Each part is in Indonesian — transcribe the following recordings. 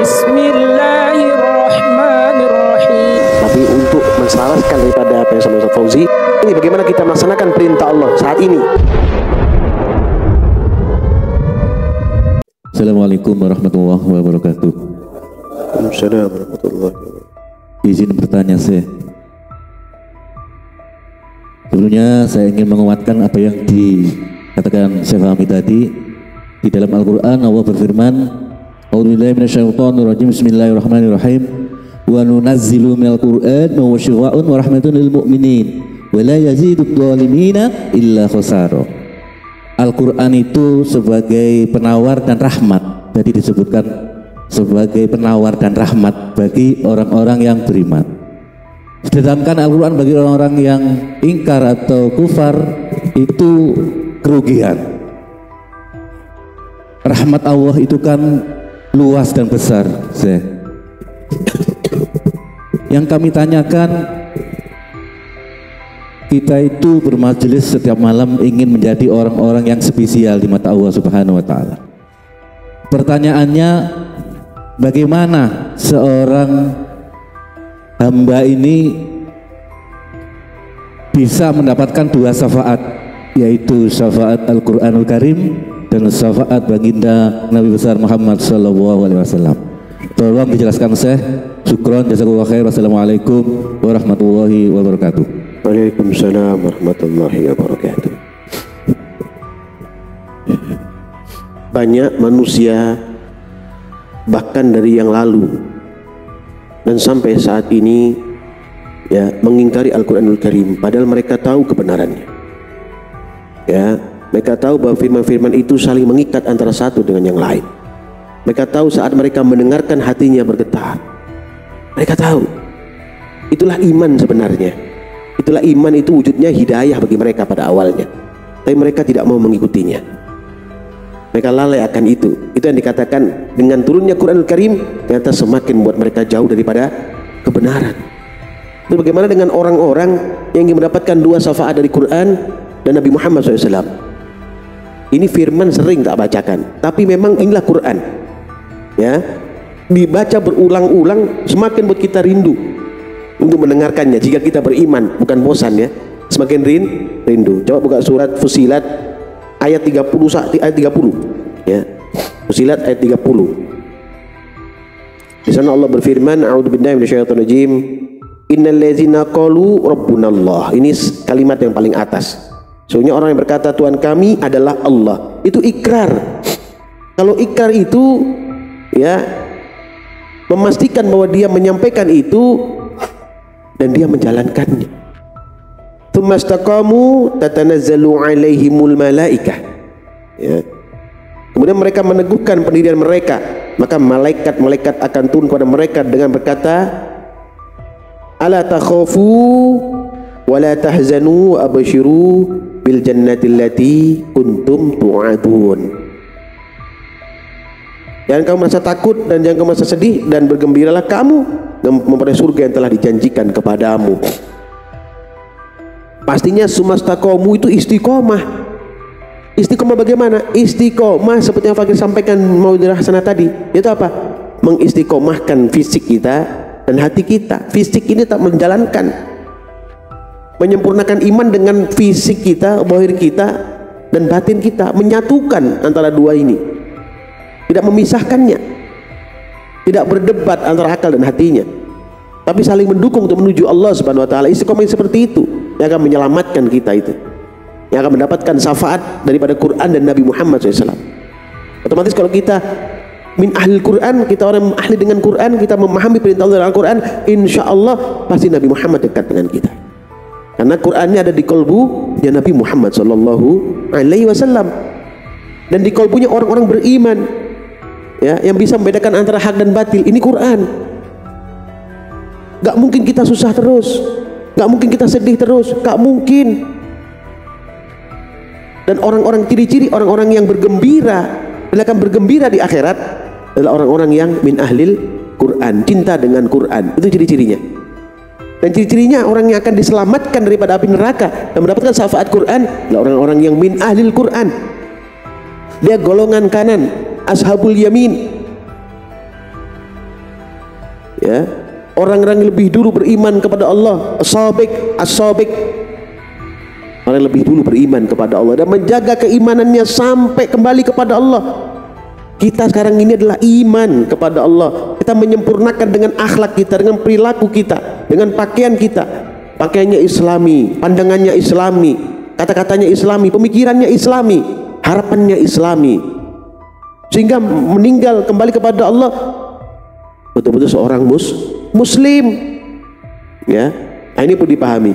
Bismillahirrahmanirrahim. Tapi untuk menselaraskan daripada apa yang sama Ustaz Fauzi, ini bagaimana kita melaksanakan perintah Allah saat ini. Assalamualaikum warahmatullahi wabarakatuh. Waalaikumsalam warahmatullahi wabarakatuh. Izin bertanya saya. Sebelumnya saya ingin menguatkan apa yang dikatakan Syekh Fahmi tadi. Di dalam Al-Quran Allah berfirman, A'udzubillahi minasyaitonirrajim, Bismillahirrahmanirrahim. Wa nunazzilu minal Qur'an ma huwa syifaa'un wa rahmatun lil mu'minin wa la yazidudz zalimina illa khasara. Al-Quran itu sebagai penawar dan rahmat. Jadi disebutkan sebagai penawar dan rahmat bagi orang-orang yang beriman. Sedangkan Al-Quran bagi orang-orang yang ingkar atau kufar itu kerugian. Rahmat Allah itu kan luas dan besar. Yang kami tanyakan, kita itu bermajelis setiap malam ingin menjadi orang-orang yang spesial di mata Allah Subhanahu wa Ta'ala. Pertanyaannya, bagaimana seorang hamba ini bisa mendapatkan dua syafaat, yaitu syafaat Al-Quranul Karim dan syafaat baginda Nabi besar Muhammad SAW. Tolong dijelaskan Syekh. Syukron, jazakallahu khair. Wassalamualaikum warahmatullahi wabarakatuh. Waalaikumsalam warahmatullahi wabarakatuh. Banyak manusia bahkan dari yang lalu dan sampai saat ini ya mengingkari Al-Quranul Karim, padahal mereka tahu kebenarannya. Ya, mereka tahu bahwa firman-firman itu saling mengikat antara satu dengan yang lain. Mereka tahu saat mereka mendengarkan hatinya bergetar. Mereka tahu itulah iman sebenarnya. Itulah iman, itu wujudnya hidayah bagi mereka pada awalnya. Tapi mereka tidak mau mengikutinya. Mereka lalai akan itu. Itu yang dikatakan dengan turunnya Quranul Karim ternyata semakin membuat mereka jauh daripada kebenaran. Itu bagaimana dengan orang-orang yang ingin mendapatkan dua syafaat dari Quran dan Nabi Muhammad SAW. Ini firman sering tak bacakan, tapi memang inilah Quran. Ya, dibaca berulang-ulang semakin buat kita rindu untuk mendengarkannya. Jika kita beriman, bukan bosan ya, semakin rindu. Coba buka surat Fusilat ayat 30 ya. Fusilat ayat 30. Di sana Allah berfirman, A'udzubillahi minasyaitonirrajim. Innal ladzina qalu rabbunallah. Ini kalimat yang paling atas. Soalnya orang yang berkata Tuhan kami adalah Allah, itu ikrar. Kalau ikrar itu ya memastikan bahwa dia menyampaikan itu dan dia menjalankannya. Tsumastaqamu tatanazzalu alaihimul malaikah. Ya. Kemudian mereka meneguhkan pendirian mereka, maka malaikat-malaikat akan turun kepada mereka dengan berkata, ala takhafu wa la tahzanu abshiru bil jannati allati kuntum tu'adun. Jangan kamu merasa takut dan jangan kamu merasa sedih, dan bergembiralah kamu memperoleh surga yang telah dijanjikan kepadamu. Pastinya sumastaqamu itu istiqomah. Istiqomah bagaimana? Istiqomah seperti yang Fakir sampaikan Maudhirah Hasanah tadi, itu apa? Mengistiqomahkan fisik kita dan hati kita. Fisik ini tak menjalankan, menyempurnakan iman dengan fisik kita, zahir kita dan batin kita, menyatukan antara dua ini. Tidak memisahkannya, tidak berdebat antara akal dan hatinya, tapi saling mendukung untuk menuju Allah Subhanahu wa Ta'ala. Istiqomah seperti itu yang akan menyelamatkan kita, itu yang akan mendapatkan syafaat daripada Quran dan Nabi Muhammad SAW. Otomatis kalau kita min ahli Quran, kita orang ahli dengan Quran, kita memahami perintah Allah dalam Quran, insya Allah pasti Nabi Muhammad dekat dengan kita, karena Qurannya ada di kolbu ya Nabi Muhammad SAW, dan di kolbunya orang-orang beriman. Ya, yang bisa membedakan antara hak dan batil, ini Quran. Gak mungkin kita susah terus, gak mungkin kita sedih terus, gak mungkin. Dan orang-orang ciri-ciri orang-orang yang bergembira dan akan bergembira di akhirat adalah orang-orang yang min ahlil Quran, cinta dengan Quran. Itu ciri-cirinya. Dan ciri-cirinya orang yang akan diselamatkan daripada api neraka dan mendapatkan syafaat Quran adalah orang-orang yang min ahlil Quran. Dia golongan kanan, ashabul yamin. Ya, orang-orang yang lebih dulu beriman kepada Allah, as-sabiq, orang yang lebih dulu beriman kepada Allah dan menjaga keimanannya sampai kembali kepada Allah. Kita sekarang ini adalah iman kepada Allah. Kita menyempurnakan dengan akhlak kita, dengan perilaku kita, dengan pakaian kita. Pakaiannya Islami, pandangannya Islami, kata-katanya Islami, pemikirannya Islami, harapannya Islami. Sehingga meninggal kembali kepada Allah betul-betul seorang muslim. Ya, nah, ini pun dipahami.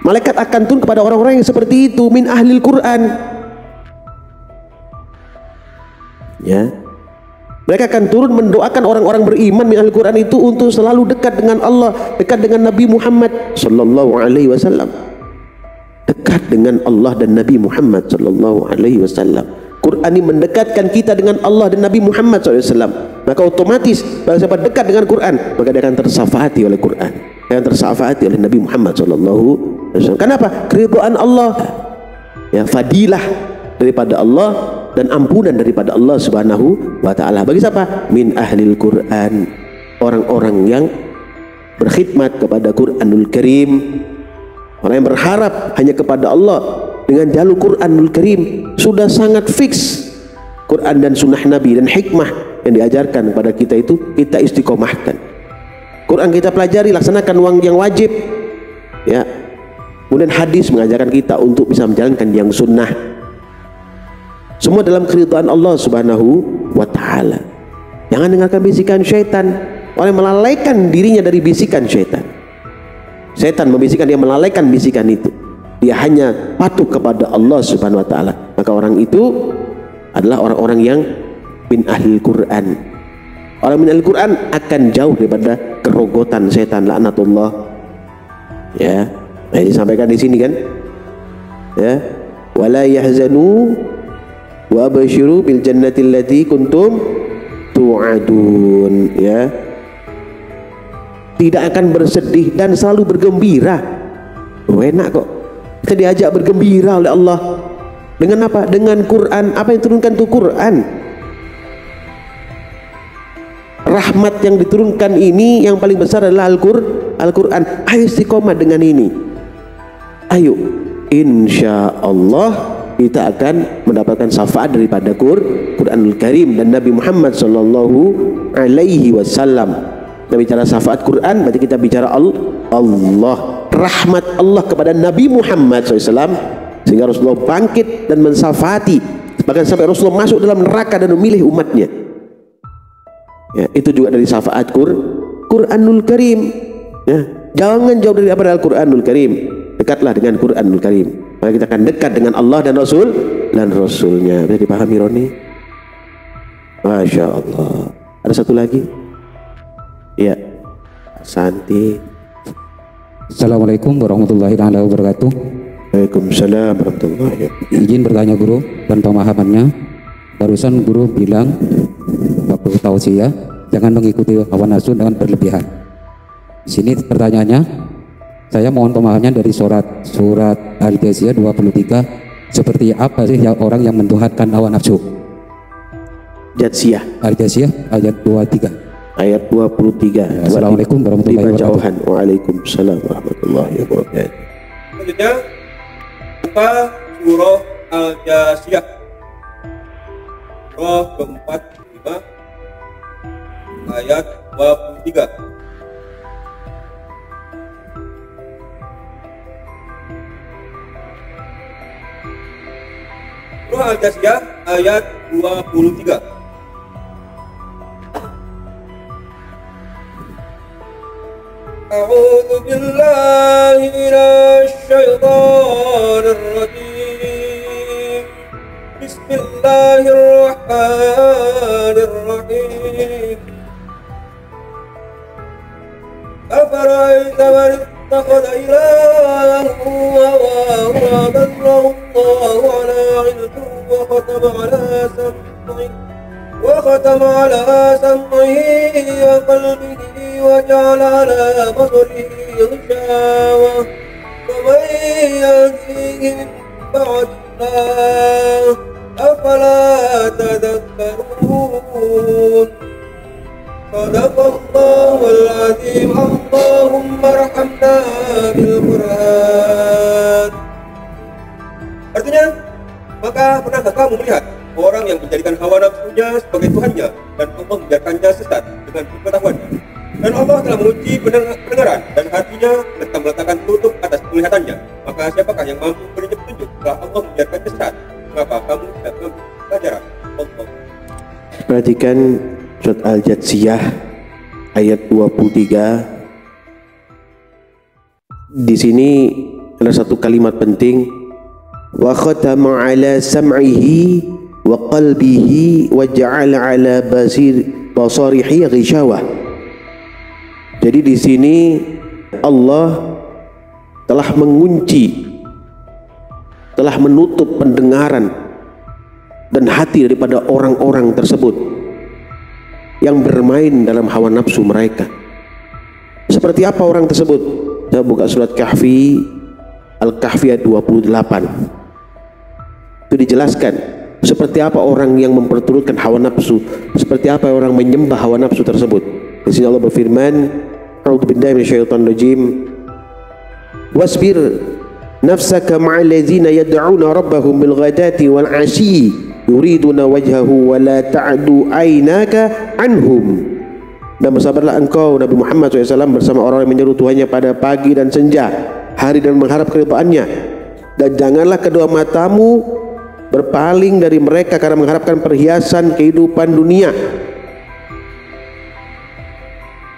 Malaikat akan turun kepada orang-orang yang seperti itu, min ahlil Quran. Ya, mereka akan turun mendoakan orang-orang beriman min ahlil Quran itu untuk selalu dekat dengan Allah, dekat dengan Nabi Muhammad sallallahu alaihi wasallam. Dekat dengan Allah dan Nabi Muhammad sallallahu alaihi wasallam. Quran ini mendekatkan kita dengan Allah dan Nabi Muhammad SAW. Maka otomatis barang siapa dekat dengan Quran, maka dia akan tersafaati oleh Quran, dia akan tersafaati oleh Nabi Muhammad SAW. Kenapa? Keridhaan Allah, ya, fadilah daripada Allah dan ampunan daripada Allah Subhanahu wa Ta'ala. Bagi siapa? Min ahlil Quran, orang-orang yang berkhidmat kepada Quranul Karim, orang yang berharap hanya kepada Allah dengan jalur Quranul Karim. Sudah sangat fix Quran dan sunnah Nabi dan hikmah yang diajarkan kepada kita itu kita istiqomahkan. Quran kita pelajari, laksanakan yang wajib, ya. Kemudian hadis mengajarkan kita untuk bisa menjalankan yang sunnah. Semua dalam keridhaan Allah Subhanahu wa Ta'ala. Jangan dengarkan bisikan syaitan. Orang yang melalaikan dirinya dari bisikan syaitan. Syaitan membisikkan, dia melalaikan bisikan itu. Dia hanya patuh kepada Allah Subhanahu wa Ta'ala. Maka orang itu adalah orang-orang yang min ahlil Quran. Orang min ahlil Quran akan jauh daripada kerogotan setan, laknatullah. Ya, nah, disampaikan di sini kan. Ya, wala yahzanu wa abshiru bil jannati allati kuntum tu'adun. Ya, tidak akan bersedih dan selalu bergembira. Oh, enak kok. Kita diajak bergembira oleh Allah. Dengan apa? Dengan Quran. Apa yang diturunkan itu Quran. Rahmat yang diturunkan ini yang paling besar adalah Al-Quran. Ayo istiqomah dengan ini. Ayo, insya Allah kita akan mendapatkan syafaat daripada Quranul Karim dan Nabi Muhammad sallallahu alaihi wasallam. Kita bicara syafaat Quran, berarti kita bicara Allah. Rahmat Allah kepada Nabi Muhammad SAW, sehingga Rasulullah bangkit dan mensyafaati, bahkan sampai Rasulullah masuk dalam neraka dan memilih umatnya. Ya, itu juga dari syafaat Quranul Karim. Ya, jangan jauh dari apa Al-Quranul Karim, dekatlah dengan Quranul Karim, maka kita akan dekat dengan Allah dan Rasulnya. Bisa dipahami Roni? Masya Allah. Ada satu lagi? Ya, Santi. Assalamualaikum warahmatullahi wabarakatuh. Waalaikumsalam warahmatullahi wabarakatuh. Izin bertanya guru dan pemahamannya. Barusan guru bilang waktu tausiah jangan mengikuti hawa nafsu dengan berlebihan. Di sini pertanyaannya, saya mohon pemahamannya dari surat Al-Jathiyah 23. Seperti apa sih yang orang yang mentuhankan hawa nafsu? Jathiyah. Al-Jathiyah ayat 23. Ayat 23. Assalamualaikum warahmatullahi wabarakatuh. Waalaikumsalam warahmatullahi wabarakatuh. Selanjutnya buka surah Al-Jathiyah, surah ke-45 ayat 23. Surah Al-Jathiyah ayat 23. أعوذ بالله من الشيطان الرجيم بسم الله الرحمن الرحيم أفرأيت من اتخذ إلهه هواه وأضله الله على علم وختم على سمعه وقلبه وجعل على بصره غشاوة ومن يهديه من بعد الله أفلا تذكرون Sadaqallahul azim. Allahumma arhamna bil Qur'an. Artinya, maka pernahkah kamu melihat orang yang menjadikan hawa nafsunya sebagai Tuhannya dan Allah membiarkannya sesat dengan pengetahuannya? Dan Allah telah menguji pendengaran dan hatinya serta meletakkan tutup atas penglihatannya. Maka siapakah yang mampu memberinya petunjuk setelah Allah membiarkannya sesat? Mengapa kamu tidak mengambil pelajaran? Allah. Perhatikan surat Al-Jatsiyah ayat 23. Di sini ada satu kalimat penting. Wa khatama ala sam'ihi wa qalbihi wa ja'ala ala basarihi ghishawah. Jadi di sini Allah telah mengunci, telah menutup pendengaran dan hati daripada orang-orang tersebut yang bermain dalam hawa nafsu mereka. Seperti apa orang tersebut? Kita buka surat Kahfi, Al-Kahfi ayat 28. Itu dijelaskan seperti apa orang yang memperturutkan hawa nafsu, seperti apa orang menyembah hawa nafsu tersebut. Di sini Allah berfirman, A'udzubillahi minasyaitonir rajim. Wasbir nafsaka ma'al ladzina yad'una rabbahum bil ghadati wal 'ashyi yuriduna wajhahu wa la ta'du 'ainaka anhum. Dan bersabarlah engkau Nabi Muhammad SAW bersama orang yang menyeru Tuhannya pada pagi dan senja hari dan mengharap keridhaannya. Dan janganlah kedua matamu berpaling dari mereka karena mengharapkan perhiasan kehidupan dunia.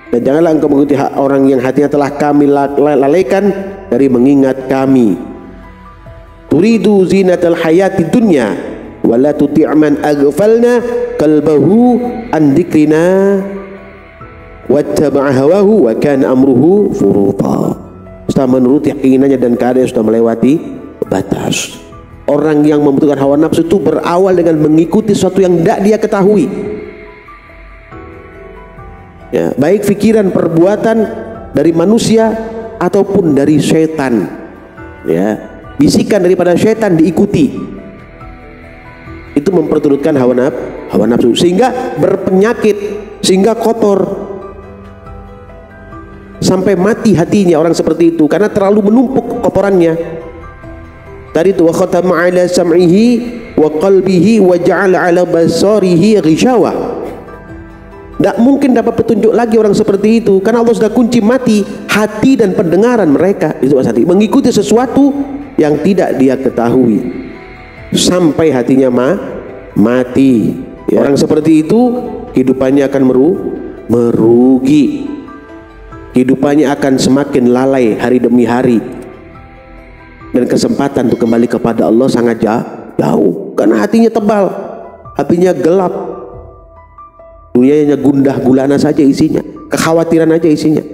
Dan janganlah engkau mengikuti orang yang hatinya telah kami lalaikan dari mengingat kami. Turidu zinatal hayati dunya wala tuti' man aghfalna qalbahu an dzikrina wattaba'a hawahu wa kana amruhu furuta. Sudah menuruti keinginannya dan keadaan sudah melewati batas. Orang yang membutuhkan hawa nafsu itu berawal dengan mengikuti sesuatu yang tidak dia ketahui. Ya, baik pikiran perbuatan dari manusia ataupun dari syaitan. Ya, bisikan daripada syaitan diikuti. Itu memperturutkan hawa nafsu sehingga berpenyakit, sehingga kotor. Sampai mati hatinya orang seperti itu karena terlalu menumpuk kotorannya. Tadi itu wa khatama ala sam'ihi wa qalbihi wa ja'ala ala basarihi ghishawah. Tidak mungkin dapat petunjuk lagi orang seperti itu karena Allah sudah kunci mati hati dan pendengaran mereka. Itu Mas Hati, mengikuti sesuatu yang tidak dia ketahui sampai hatinya mati. Ya. Orang seperti itu kehidupannya akan merugi. Kehidupannya akan semakin lalai hari demi hari. Dan kesempatan untuk kembali kepada Allah sangat jauh karena hatinya tebal, hatinya gelap, dunianya gundah gulana saja isinya, kekhawatiran aja isinya.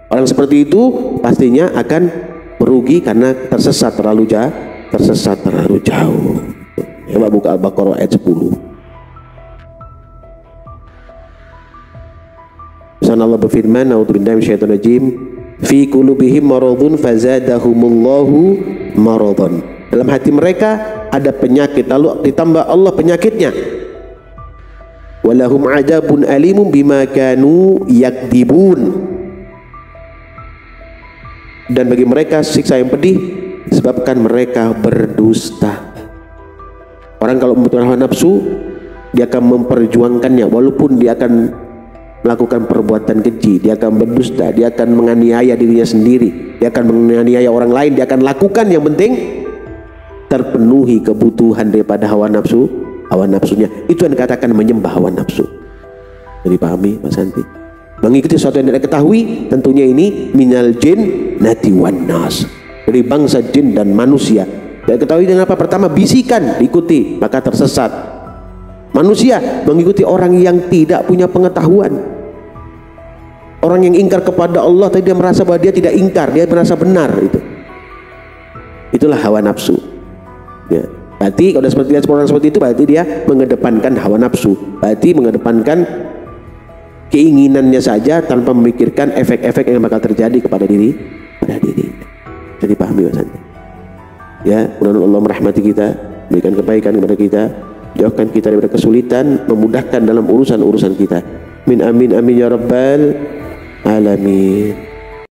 Orang seperti itu pastinya akan merugi karena tersesat terlalu jauh. Coba buka Al-Baqarah ayat 10. Allah berfirman, A'udzubillahi minasyaitonir rajim. Fi qulubihim maradun fazadahumullahu maradun. Dalam hati mereka ada penyakit, lalu ditambah Allah penyakitnya. Walahum adzabun alimun bima kanu yakdibun. Dan bagi mereka siksa yang pedih disebabkan mereka berdusta. Orang kalau membutuhkan hawa nafsu, dia akan memperjuangkannya walaupun dia akan melakukan perbuatan keji, dia akan berdusta, dia akan menganiaya dirinya sendiri, dia akan menganiaya orang lain, dia akan lakukan, yang penting terpenuhi kebutuhan daripada hawa nafsunya. Itu yang dikatakan menyembah hawa nafsu. Jadi pahami Mas Santi, mengikuti sesuatu yang tidak ketahui, tentunya ini minal jin nati wan nas, dari bangsa jin dan manusia. Tidak ketahui dengan apa? Pertama bisikan diikuti maka tersesat. Manusia mengikuti orang yang tidak punya pengetahuan. Orang yang ingkar kepada Allah tapi dia merasa bahwa dia tidak ingkar, dia merasa benar. Itulah hawa nafsu. Ya. Berarti kalau seperti lihat orang seperti itu, berarti dia mengedepankan hawa nafsu. Berarti mengedepankan keinginannya saja tanpa memikirkan efek-efek yang bakal terjadi kepada diri. Jadi pahami Mas Santi. Ya, mudah-mudahan Allah merahmati kita, berikan kebaikan kepada kita, jauhkan kita daripada kesulitan, memudahkan dalam urusan-urusan kita. Amin amin amin ya rabbal alamin.